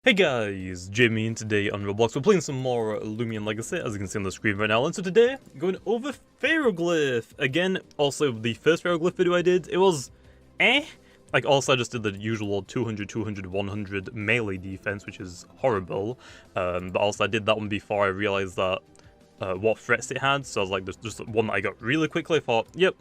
Hey guys, Jamiy, and today on Roblox we're playing some more Loomian Legacy, as you can see on the screen right now. And so today, going over Pharoglyph. Again, also the first Pharoglyph video I did, it was Like also I just did the usual 200, 200, 100 melee defense, which is horrible. But also I did that one before I realized that what threats it had, so I was like, there's just one that I got really quickly. I thought, yep,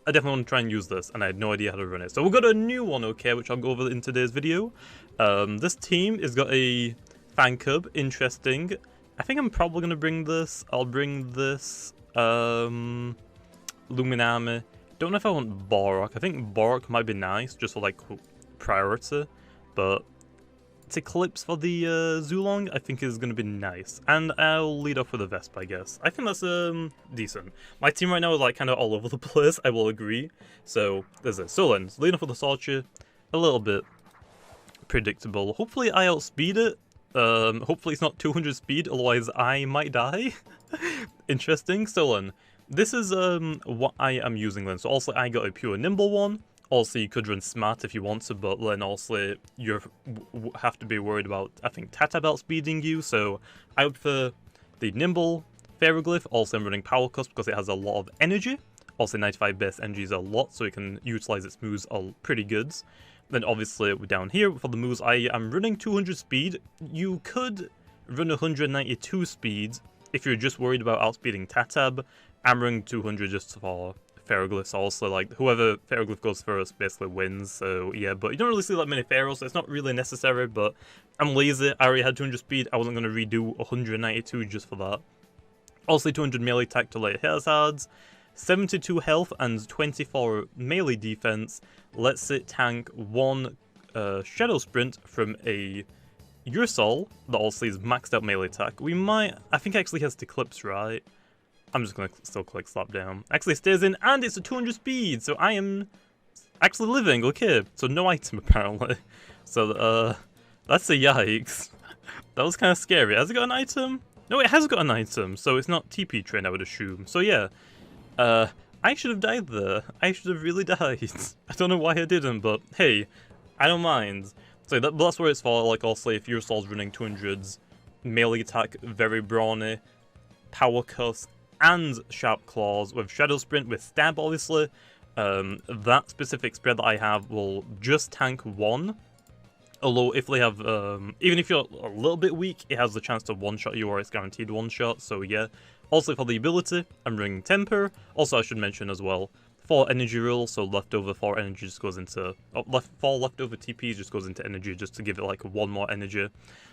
I definitely want to try and use this, and I had no idea how to run it. So we've got a new one, okay, which I'll go over in today's video. This team has got a fan cub, interesting. I think I'm probably going to bring this. I'll bring this, Loomian. Don't know if I want Borok. I think Borok might be nice, just for, like, priority. But it's Eclipse for the Zulong, I think is going to be nice. And I'll lead off with a Vesp, I guess. I think that's decent. My team right now is like kind of all over the place, I will agree. So there's this. So then, leading off with the Sorcher, a little bit predictable. Hopefully I outspeed it. Hopefully it's not 200 speed, otherwise I might die. Interesting. So then, this is what I am using then. So also I got a pure nimble one. Also, you could run smart if you want to, but then also you have to be worried about, I think, Tatab outspeeding you, so I would prefer the nimble Pharoglyph. Also, I'm running Power Cusp because it has a lot of energy. Also, 95 base energy is a lot, so you can utilize its moves all pretty good. Then obviously, down here, for the moves, I am running 200 speed. You could run 192 speed if you're just worried about outspeeding Tatab. I'm running 200 just for Pharoglyphs also, like, whoever Pharoglyph goes first basically wins, so yeah, but you don't really see that many Pharos, so it's not really necessary, but I'm lazy, I already had 200 speed, I wasn't going to redo 192 just for that. Also 200 melee attack to late hazards, 72 health and 24 melee defense, lets it tank one Shadow Sprint from a Ursol that also is maxed out melee attack. We might, I think it actually has Eclipse, right? I'm just going to still click slap down. Actually stays in, and it's a 200 speed, so I am actually living, okay. So no item, apparently. So, that's a yikes. That was kind of scary. Has it got an item? No, it has got an item, so it's not TP train, I would assume. So yeah, I should have died there. I should have really died. I don't know why I didn't, but hey, I don't mind. So that's where it's for, like, also if your soul's running 200s, melee attack, very brawny, power cusp, and sharp claws with shadow sprint with stab, obviously. That specific spread that I have will just tank one. Although if they have, even if you're a little bit weak, it has the chance to one-shot you, or it's guaranteed one-shot, so yeah. Also for the ability, I'm bringing Temper. Also I should mention as well, 4 energy rule, so leftover 4 energy just goes into, 4 leftover TPs just goes into energy just to give it like 1 more energy.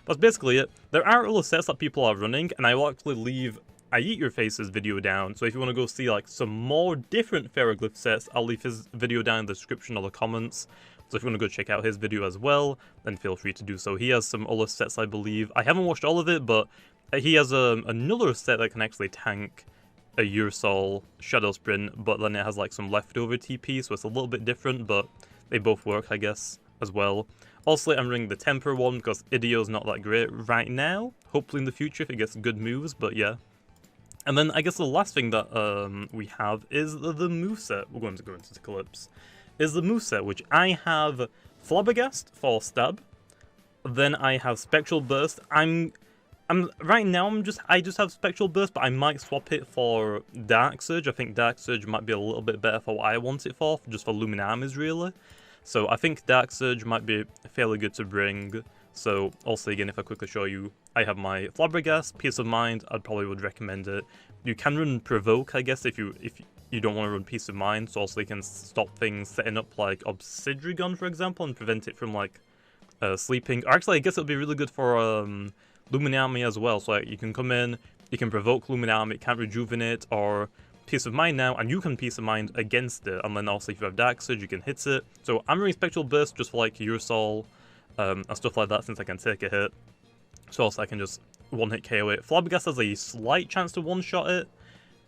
That's basically it. There are other sets that people are running, and I will actually leave I Eat Your Face's video down, so if you want to go see like some more different Pharoglyph sets, I'll leave his video down in the description or the comments. So if you want to go check out his video as well, then feel free to do so. He has some other sets, I believe. I haven't watched all of it, but he has another set that can actually tank a Ursol Shadow Sprint, but then it has like some leftover TP, so it's a little bit different, but they both work, I guess, as well. Also, I'm running the Temper one because Idio's not that great right now. Hopefully in the future if it gets good moves, but yeah. And then I guess the last thing that we have is the moveset. We're going to go into Eclipse. Is the moveset, which I have Flabbergast for stab. Then I have Spectral Burst. I'm right now I just have Spectral Burst, but I might swap it for Dark Surge. I think Dark Surge might be a little bit better for what I want it for, just for Lumin armies really. So I think Dark Surge might be fairly good to bring. So also again, if I quickly show you, I have my Flabbergast, Peace of Mind, I probably would recommend it. You can run Provoke, I guess, if you don't want to run Peace of Mind, so also you can stop things setting up like Obsidian, for example, and prevent it from like sleeping. Or actually, I guess it would be really good for Lumin army as well, so like, you can come in, you can provoke Lumin army, it can't rejuvenate, or Peace of Mind now, and you can Peace of Mind against it, and then also if you have Dark Surge, you can hit it. So I'm running Spectral Burst just for like Ursol, and stuff like that, since I can take a hit. So also I can just one-hit KO it. Flabbergast has a slight chance to one-shot it,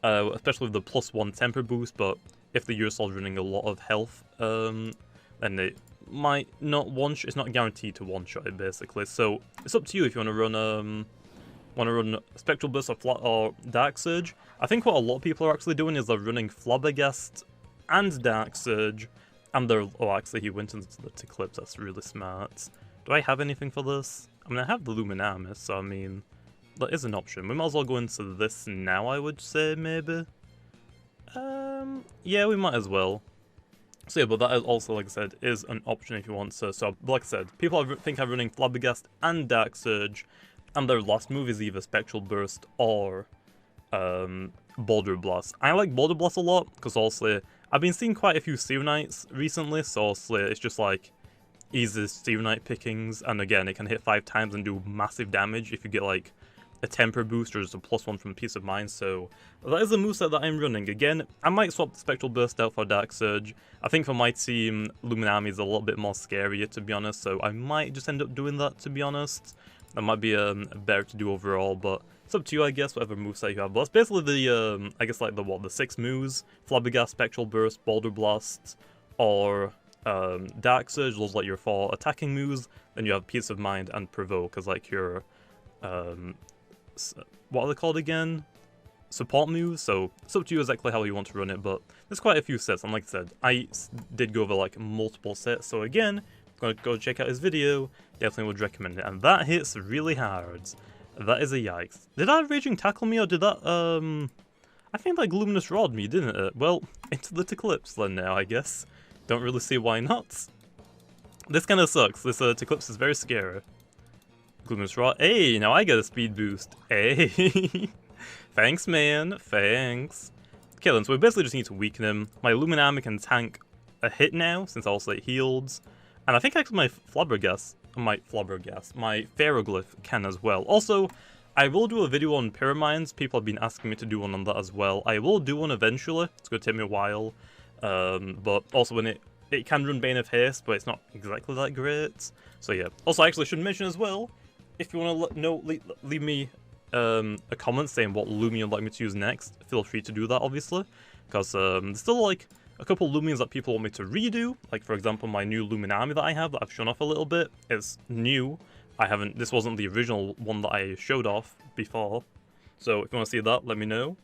especially with the +1 temper boost, but if the Ursol's running a lot of health, then it might not it's not guaranteed to one-shot it, basically. So it's up to you if you want to run Spectral Burst or Dark Surge. I think what a lot of people are actually doing is they're running Flabbergast and Dark Surge, and they're... Oh, actually, he went into the Eclipse. That's really smart. Do I have anything for this? I mean, I have the Lumian, so I mean, that is an option. We might as well go into this now, I would say, maybe. Yeah, we might as well. So yeah, but that is also, like I said, is an option if you want to. So, like I said, people think I'm running Flabbergast and Dark Surge, and their last move is either Spectral Burst or Boulder Blast. I like Boulder Blast a lot, because also, I've been seeing quite a few Searnites recently, so also it's just like easy Searnite pickings, and again, it can hit 5 times and do massive damage if you get like a temper boost or just a +1 from Peace of Mind, so that is the moveset that I'm running. Again, I might swap the Spectral Burst out for Dark Surge. I think for my team, Lumian is a little bit more scarier, to be honest, so I might just end up doing that, to be honest. That might be better to do overall, but it's up to you, I guess, whatever moveset you have. But that's basically the, I guess, like the 6 moves: Flabbergast, Spectral Burst, Boulder Blast, or Dark Surge. Those like your 4 attacking moves. Then you have Peace of Mind and Provoke as like your what are they called again? Support moves. So it's up to you exactly how you want to run it, but there's quite a few sets, and like I said, I did go over like multiple sets, so again, go check out his video, definitely would recommend it. And that hits really hard. That is a yikes. Did that Raging Tackle me, or did that I think like Luminous Rod me, didn't it? Well, into the Eclipse then now, I guess. Don't really see why not. This kind of sucks. This Eclipse is very scary. Luminous Rod. Hey, now I get a speed boost. Hey. Thanks, man. Thanks. Okay then, so we basically just need to weaken him. My Lumian can tank a hit now, since also it heals. And I think actually my Pharoglyph can as well. Also, I will do a video on Pyramids. People have been asking me to do one on that as well. I will do one eventually. It's going to take me a while. But also when it can run Bane of Haste, but it's not exactly that great. So yeah. Also, I actually should mention as well, if you want to leave me a comment saying what Loomian you'd like me to use next, feel free to do that, obviously. Because there's still like a couple Loomians that people want me to redo. Like, for example, my new Lumian that I have that I've shown off a little bit is new. This wasn't the original one that I showed off before. So if you want to see that, let me know.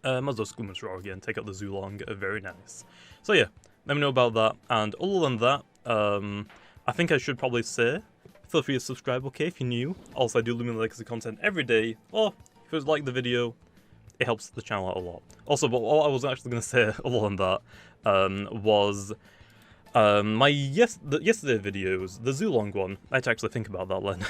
Might as well Luminous Roar again, take out the Zulong, very nice. So yeah, let me know about that. And other than that, I think I should probably say, feel free to subscribe, okay, if you're new. Also, I do Loomian Legacy content every day, or if you like the video, it helps the channel out a lot. Also, but what I was actually going to say other than that was my yesterday videos, the Zulong one. I had to actually think about that, Len.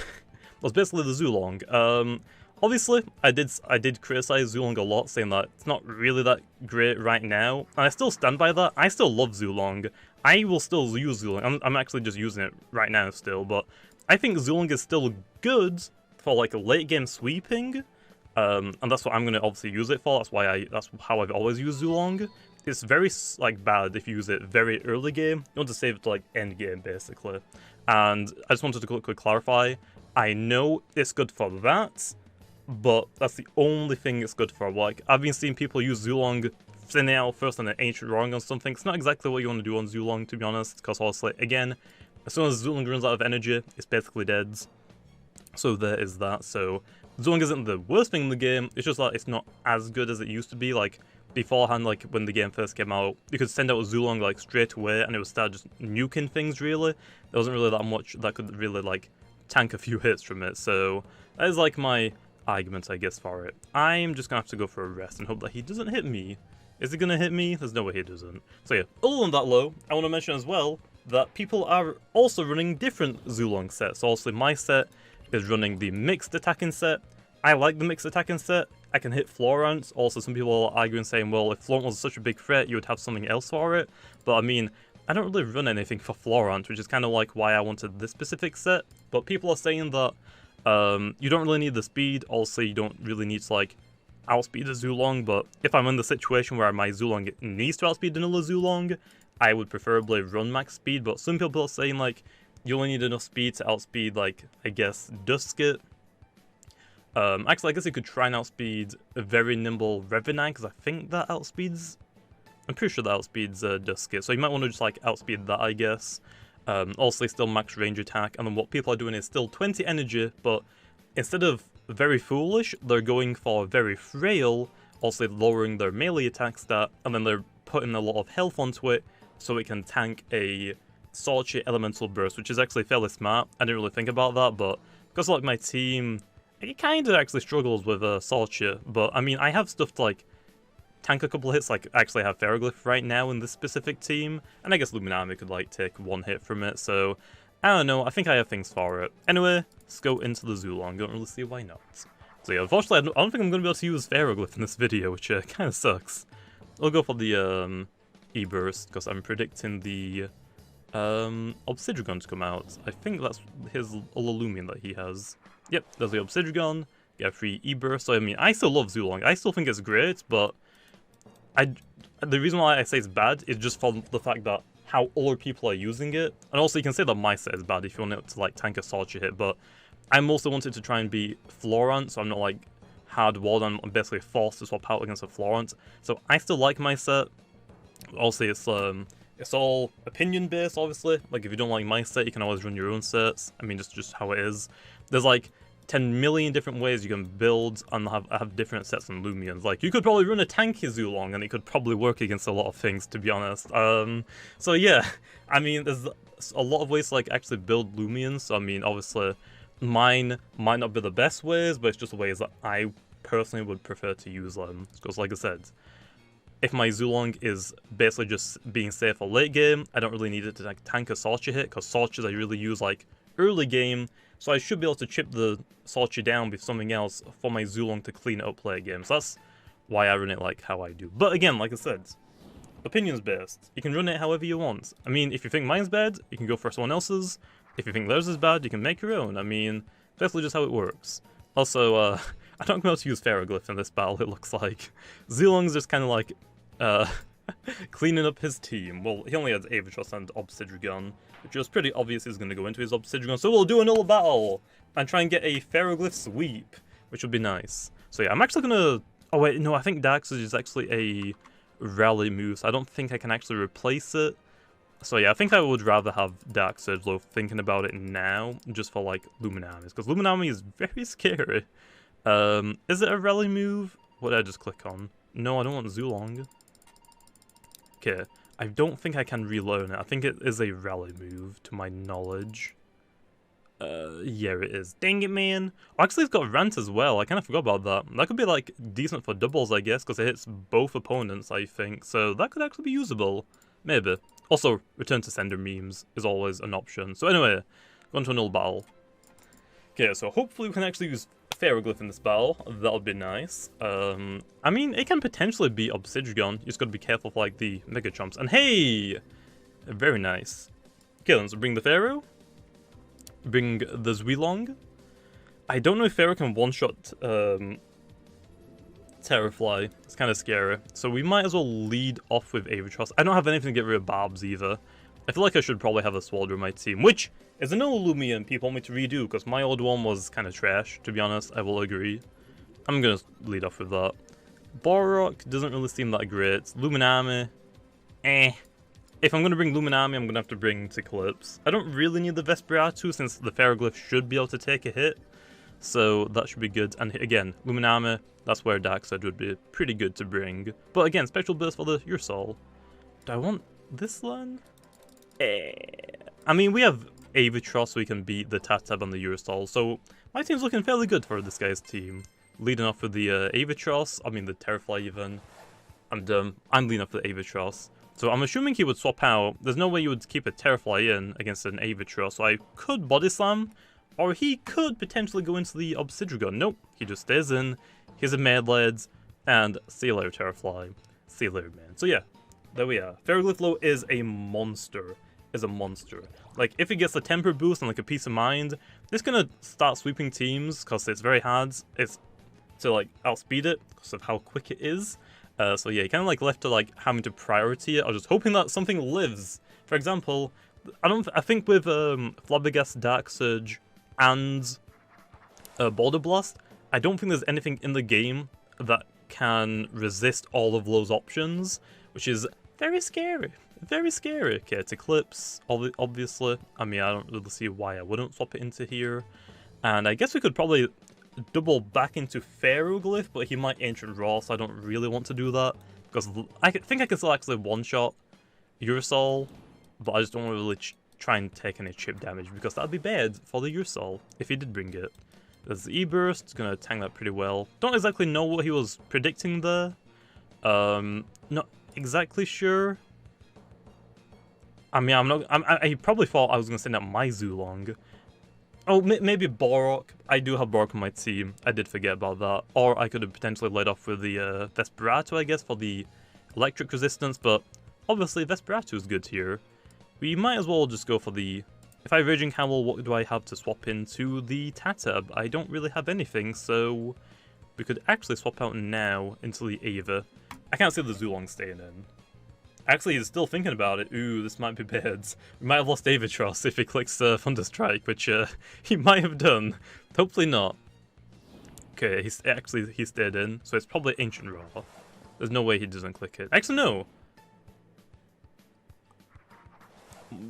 Was basically the Zulong. Obviously, I did criticize Zulong a lot, saying that it's not really that great right now, and I still stand by that. I still love Zulong. I will still use Zulong. I'm actually just using it right now still, but I think Zulong is still good for like a late game sweeping, and that's what I'm gonna obviously use it for. That's how I've always used Zulong. It's very like bad if you use it very early game. You want to save it to like end game basically. And I just wanted to quickly clarify. I know it's good for that, but that's the only thing it's good for. Like, I've been seeing people use Zulong, sending out first on an Ancient Roaring on something. It's not exactly what you want to do on Zulong, to be honest, because honestly, again, as soon as Zulong runs out of energy, it's basically dead. So there is that. So Zulong isn't the worst thing in the game, it's just that it's not as good as it used to be. Like, beforehand, like, when the game first came out, you could send out Zulong, like, straight away, and it would start just nuking things, really. There wasn't really that much that could really, like, tank a few hits from it, so that is, like, my argument, I guess, for it. I'm just gonna have to go for a rest and hope that he doesn't hit me. Is he gonna hit me? There's no way he doesn't. So yeah, other than that though, I want to mention as well that people are also running different Zulong sets. So also my set is running the mixed attacking set. I like the mixed attacking set. I can hit Florence. Also, some people are arguing saying, well, if Florence was such a big threat, you would have something else for it. But I mean, I don't really run anything for Florence, which is kind of like why I wanted this specific set. But people are saying that you don't really need the speed. Also, you don't really need to like outspeed a Zulong. But if I'm in the situation where my Zulong needs to outspeed another Zulong, I would preferably run max speed. But some people are saying like you only need enough speed to outspeed, like, I guess, Duskit. Actually, I guess you could try and outspeed a very nimble Revenant, because I think that outspeeds... I'm pretty sure that outspeeds Duskit, so you might want to just, like, outspeed that, I guess. Also, still max range attack, and then what people are doing is still 20 energy, but instead of very foolish, they're going for very frail, also lowering their melee attack stat, and then they're putting a lot of health onto it, so it can tank a Sorcery Elemental Burst, which is actually fairly smart. I didn't really think about that, but because like my team, it kind of actually struggles with Sorcery. But I mean, I have stuff to like tank a couple of hits, like actually have Pharoglyph right now in this specific team, and I guess Lumian could like take one hit from it, so I don't know, I think I have things for it. Anyway, let's go into the Zulong, don't really see why not. So yeah, unfortunately I don't think I'm going to be able to use Pharoglyph in this video, which kind of sucks. I'll go for the E-Burst, because I'm predicting the Obsidian to come out. I think that's his Loomian that he has. Yep, there's the Obsidian, get a free E-Burst, so I mean, I still love Zulong, I still think it's great, but the reason why I say it's bad is just for the fact that how other people are using it. And also you can say that my set is bad if you want it to like tank a Sorcery hit, but I mostly wanted to try and be Florant, so I'm not like hard-walled, I'm basically forced to swap out against a Florant. So I still like my set. Also it's all opinion-based, obviously. Like if you don't like my set, you can always run your own sets. I mean, just how it is. There's like 10 million different ways you can build and have different sets and Loomians. Like, you could probably run a tanky Zulong and it could probably work against a lot of things, to be honest. So yeah, I mean, there's a lot of ways to like actually build Loomians. So, I mean, obviously, mine might not be the best ways, but it's just ways that I personally would prefer to use them. Because like I said, if my Zulong is basically just being safe for late game, I don't really need it to like tank a Sorcery hit, because Sorceries I really use like early game. So I should be able to chip the Sorcery down with something else for my Zulong to clean it up late game. So that's why I run it like how I do. But again, like I said, opinions based. You can run it however you want. I mean, if you think mine's bad, you can go for someone else's. If you think theirs is bad, you can make your own. I mean, basically just how it works. Also, I don't know how to use Pharoglyph in this battle, it looks like. Zulong's just kind of like, cleaning up his team. Well, he only has Avatros and Obsidian, which was pretty obvious he's going to go into his Obsidian, so we'll do another battle and try and get a Pharoglyph sweep, which would be nice. So yeah, I'm actually going to... Oh wait, no, I think Dark Surge is actually a rally move, so I don't think I can actually replace it. So yeah, I think I would rather have Dark Surge, though, thinking about it now, just for like Lumian, because Lumian is very scary. Is it a rally move? What did I just click on? No, I don't want Zulong. Okay, I don't think I can relearn it. I think it is a rally move, to my knowledge. Yeah, it is. Dang it, man. Oh, actually, it's got Rant as well. I kind of forgot about that. That could be, like, decent for doubles, I guess, because it hits both opponents, I think. So that could actually be usable. Maybe. Also, Return to Sender memes is always an option. So anyway, go on to another battle. Okay, so hopefully we can actually use Pharoglyph in this battle. That would be nice. I mean, it can potentially be Obsidian. You just gotta be careful for, like, the Mega Chomps. And hey! Very nice. Okay, let's bring the Pharaoh. Bring the Zulong. I don't know if Pharaoh can one-shot Terrafly. It's kind of scary. So we might as well lead off with Avatros. I don't have anything to get rid of Barbs either. I feel like I should probably have a Swallow in my team, which is another Loomian people want me to redo, because my old one was kind of trash, to be honest, I will agree. I'm going to lead off with that. Borok doesn't really seem that great. Luminami, If I'm going to bring Luminami, I'm going to have to bring Eclipse. I don't really need the Vesperatu, since the Pharoglyph should be able to take a hit. So that should be good. And again, Luminami, that's where Dark Surge would be pretty good to bring. But again, Spectral Burst for the Your Soul. Do I want this land? I mean, we have Avatros, so we can beat the Tatab and the Eurostall, so my team's looking fairly good for this guy's team. Leading off with the Avatros, I mean the Terrafly even, and I'm leading off with the Avatros. So I'm assuming he would swap out. There's no way you would keep a Terrafly in against an Avatros, so I could Body Slam, or he could potentially go into the Obsidian. Nope, he just stays in. He's a Madlads, and see you later, Terrafly. See you later, man. So yeah, there we are. Pharoglyph Low is a monster. Like, if it gets a temper boost and like a peace of mind, it's gonna start sweeping teams because it's very hard. It's to like outspeed it because of how quick it is. So yeah, you kind of like left to like having to priority it, or just hoping that something lives. For example, I think with Flabbergast, Dark Surge, and Boulder Blast, I don't think there's anything in the game that can resist all of those options, which is very scary. Very scary. Okay, it's Eclipse, obviously. I mean, I don't really see why I wouldn't swap it into here. And I guess we could probably double back into Pharoglyph, but he might Ancient Raw, so I don't really want to do that. Because I think I can still actually one-shot Eurosol, but I just don't want to really try and take any chip damage, because that'd be bad for the Ursol if he did bring it. There's the E-Burst, it's gonna tank that pretty well. Don't exactly know what he was predicting there. Not exactly sure. I mean, I probably thought I was gonna send out my Zulong. Oh, maybe Borok. I do have Borok on my team. I did forget about that. Or I could have potentially led off with the Vesperatu, I guess, for the electric resistance, but obviously Vesperatu is good here. We might as well just go for the... If I Raging Howl, what do I have to swap into the Tatab? I don't really have anything, so we could actually swap out now into the Ava. I can't see the Zulong staying in. Actually, he's still thinking about it. Ooh, this might be bad. We might have lost Avatros if he clicks Thunderstrike, which he might have done. Hopefully not. Okay, he stayed in, so it's probably Ancient Raw. There's no way he doesn't click it. Actually, no.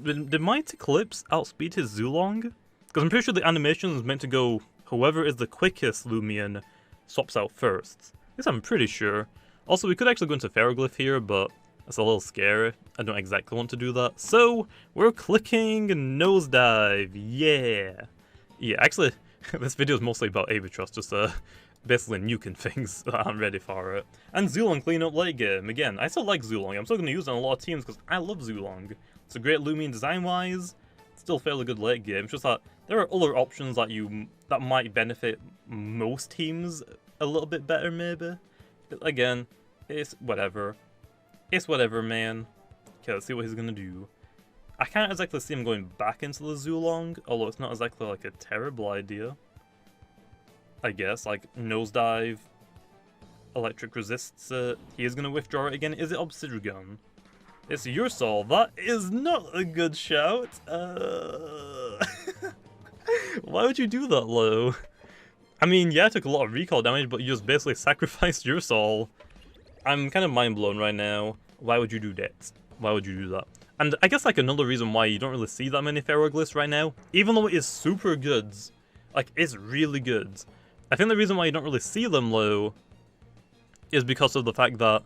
Did Might Eclipse outspeed his Zulong? Because I'm pretty sure the animation is meant to go whoever is the quickest Loomian swaps out first. At least I'm pretty sure. Also, we could actually go into Pharoglyph here, but that's a little scary. I don't exactly want to do that. So, we're clicking Nosedive. Yeah. Yeah, actually, this video is mostly about Avatros, just basically nuking things that aren't ready for it. And Zulong clean up late game. Again, I still like Zulong. I'm still going to use it on a lot of teams because I love Zulong. It's a great Loomian design-wise. Still fairly good late game. It's just that there are other options that might benefit most teams a little bit better, maybe. But again, it's whatever. It's whatever, man. Okay, let's see what he's gonna do. I can't exactly see him going back into the Zulong, although it's not exactly like a terrible idea. I guess, like, Nosedive, Electric resists it. He is gonna withdraw it again. Is it Obsidian? It's Ursol. That is not a good shout. Why would you do that, Lo? I mean, yeah, I took a lot of recall damage, but you just basically sacrificed Ursol. I'm kind of mind blown right now. Why would you do that? Why would you do that? And I guess like another reason why you don't really see that many Pharoglyphs right now, even though it is super good, like it's really good. I think the reason why you don't really see them, though, is because of the fact that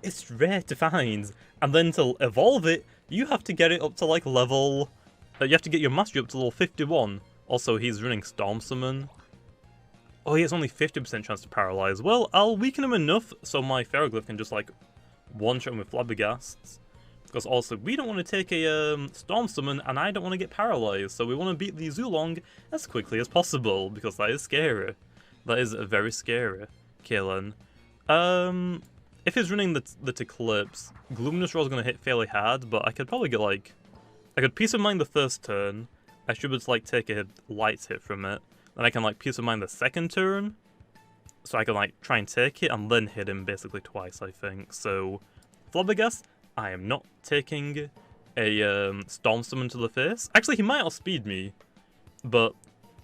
it's rare to find, and then to evolve it, you have to get it up to like level... you have to get your mastery up to level 51. Also, he's running Storm Summon. Oh, he has only 50% chance to paralyze. Well, I'll weaken him enough so my Pharoglyph can just like one-shot him with Flabbergasts. Because also, we don't want to take a Storm Summon, and I don't want to get paralyzed, so we want to beat the Zulong as quickly as possible, because that is scary. That is very scary. Okay, then. If he's running the Eclipse, Gloominous Roar is going to hit fairly hard, but I could probably get like... I could Peace of Mind the first turn, I should just like take a light hit from it, then I can like Peace of Mind the second turn, so I can like try and take it, and then hit him basically twice, I think. So, Flabbergast, I am not taking a Storm Summon to the face. Actually, he might outspeed me, but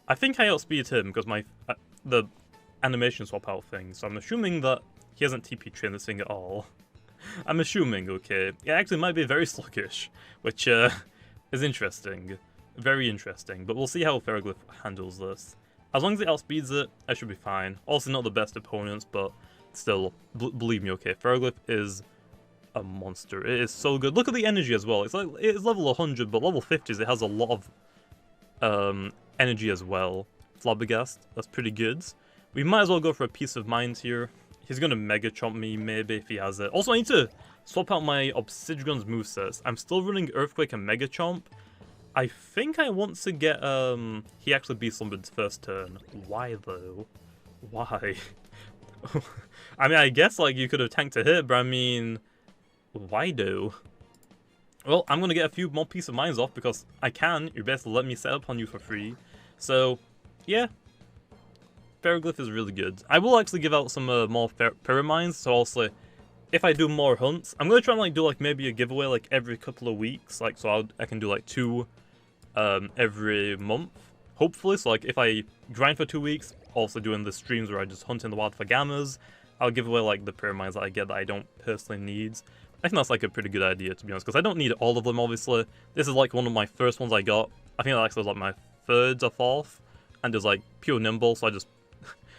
I think I outspeed him because my the animation swap out thing, so I'm assuming that he hasn't TP trained this thing at all. I'm assuming, okay. It actually might be very sluggish, which is interesting. Very interesting, but we'll see how Pharoglyph handles this. As long as it outspeeds it, I should be fine. Also not the best opponents, but still, believe me, okay, Pharoglyph is a monster. It is so good. Look at the energy as well. It's like, it's level 100, but level 50s, it has a lot of energy as well. Flabbergast, that's pretty good. We might as well go for a Peace of Mind here. He's gonna Mega Chomp me, maybe, if he has it. Also, I need to swap out my Obsidian's movesets. I'm still running Earthquake and Mega Chomp. I think I want to get, he actually beats Slumbered's first turn. Why, though? Why? I mean, I guess, like, you could have tanked a hit, but I mean, why, though? Well, I'm gonna get a few more Peace of Minds off, because I can. You're basically letting me set up on you for free. So, yeah. Pharoglyph is really good. I will actually give out some more Paramines, so also, if I do more hunts, I'm gonna try and like do like maybe a giveaway like every couple of weeks, like so I can do like 2 every month, hopefully. So like if I grind for 2 weeks, also doing the streams where I just hunt in the wild for gammas, I'll give away like the Paramines that I get that I don't personally need. I think that's like a pretty good idea, to be honest, because I don't need all of them, obviously. This is like one of my first ones I got. I think that actually was like my 3rd or 4th, and it's like pure nimble, so I just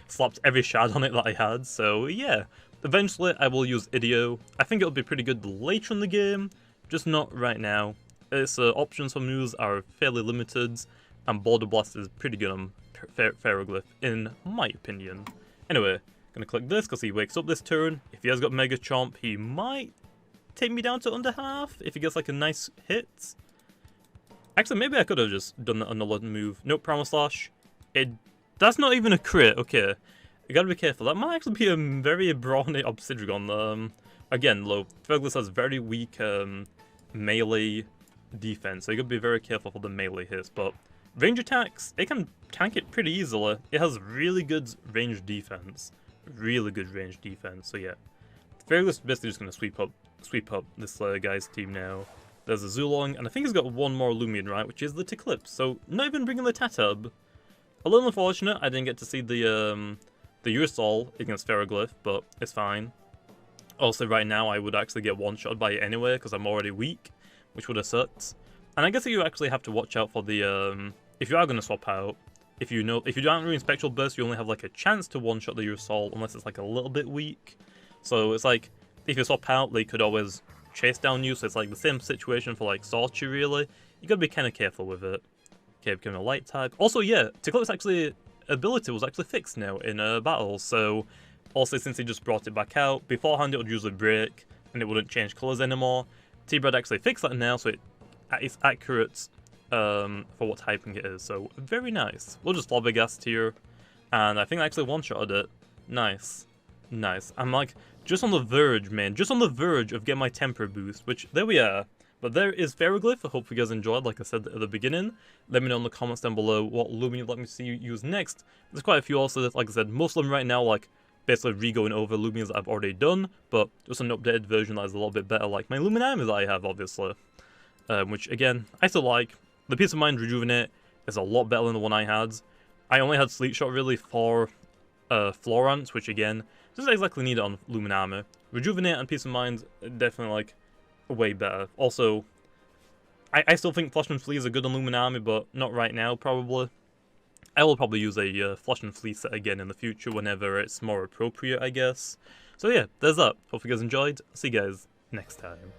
slapped every shard on it that I had, so yeah. Eventually, I will use Idio. I think it'll be pretty good later in the game, just not right now. Its options for moves are fairly limited, and Border Blast is pretty good on Pharoglyph, in my opinion. Anyway, gonna click this because he wakes up this turn. If he has got Mega Chomp, he might take me down to under half if he gets like a nice hit. Actually, maybe I could have just done another move. Nope, Primal Slash. That's not even a crit. Okay, you gotta be careful. That might actually be a very brawny Obsidian. Again, low. Pharoglyph has very weak melee defense, so you gotta be very careful for the melee hits. But range attacks, it can tank it pretty easily. It has really good range defense. Really good range defense. So yeah, Pharoglyph's basically just gonna sweep up this guy's team now. There's a Zulong, and I think he's got one more Loomian, right, which is the Eclipse. So not even bringing the Tatab. A little unfortunate, I didn't get to see the Urusol against Pharoglyph, but it's fine. Also, right now I would actually get one-shot by it anyway because I'm already weak, which would have sucked. And I guess you actually have to watch out for the if you are gonna swap out. If you don't really Spectral Burst, you only have like a chance to one-shot the Urusol unless it's like a little bit weak. So it's like if you swap out, they could always chase down you. So it's like the same situation for like Sorcery really. You gotta be kind of careful with it. Okay, becoming a light type. Also, yeah, Eclipse actually ability was actually fixed now in battle. So also since he just brought it back out, beforehand it would usually break and it wouldn't change colors anymore. T-Bread actually fixed that now, so it's accurate for what typing it is. So very nice. We'll just Flabbergast here, and I think I actually one-shotted it. Nice, nice. I'm like just on the verge, man, just on the verge of getting my temper boost, which there we are. But there is Pharoglyph. I hope you guys enjoyed, like I said at the beginning. Let me know in the comments down below what Loomian you'd like me to see you use next. There's quite a few also, like I said, most of them right now, like, basically re-going over Loomians that I've already done, but just an updated version that is a little bit better, like my Luminarmors that I have, obviously. Which, again, I still like. The Peace of Mind Rejuvenate is a lot better than the one I had. I only had Sleep Shot, really, for Florence, which, again, doesn't exactly need it on Luminarmor. Rejuvenate and Peace of Mind, definitely, like, way better. Also, I still think Flush and Fleas are good on Luminarmor, but not right now, probably. I will probably use a Flush and Flea set again in the future whenever it's more appropriate, I guess. So yeah, there's that. Hope you guys enjoyed. See you guys next time.